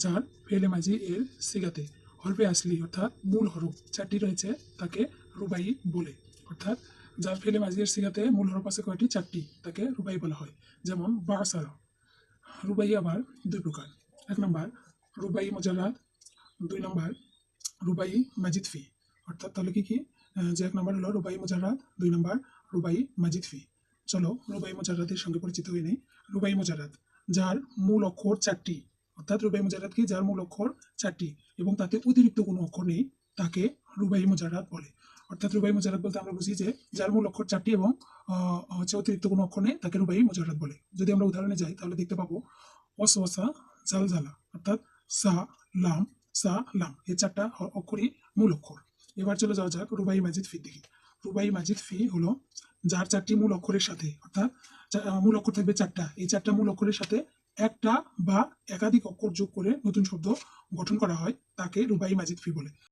যার ফেলে মাঝি এর সিগাতে হরফে আসলি অর্থাৎ মূল হরফ চারটি রয়েছে তাকে রুবাই বলে। অর্থাৎ যার ফেলে মাঝি এর সিগাতে মূল হরফ আছে কয়টি? চারটি, তাকে রুবাই বলা হয়। যেমন বাসারা। রুবাই আবার দুই প্রকার। এক নম্বর রুবাই মুজাররাদ, দুই নম্বর রুবাই মাজিদ ফি। অর্থাৎ তাহলে কি যে এক নম্বর হলো রুবাই মুজাররাদ, দুই নম্বর রুবাই মাজিদ ফি। চলো রুবাই মুজাররাদের সঙ্গে পরিচিত হয়ে নেই। রুবাই মুজাররাদ যার মূল অক্ষর চারটি, অর্থাৎ রুবাই মুজাররাদ কি যার মূল অক্ষর চারটি এবং তাতে অতিরিক্ত কোনো অক্ষর নেই, তাকে রুবাই মুজাররাদ বলে। অর্থাৎ রুবাই মুজাররাদ বলতে আমরা বুঝি যে যার মূল অক্ষর চারটি এবং হচ্ছে অতিরিক্ত কোনো অক্ষর নেই, তাকে রুবাই মুজাররাদ বলে। যদি আমরা উদাহরণে যাই তাহলে দেখতে পাবো ওয়াসওয়াসা, জালজালা, অর্থাৎ সা লাম সা লাম এই চারটা অক্ষরই মূল অক্ষর। এবার চলে যাওয়া যাক রুবাই মাজিদ ফির দিকে। রুবাই মাজিদ ফি হলো যার চারটি মূল অক্ষরের সাথে, অর্থাৎ মূল অক্ষর থাকবে চারটা, এই চারটা মূল অক্ষরের সাথে একটা বা একাধিক অক্ষর যোগ করে নতুন শব্দ গঠন করা হয়, তাকে রুবাই মাজিদ ফি বলে।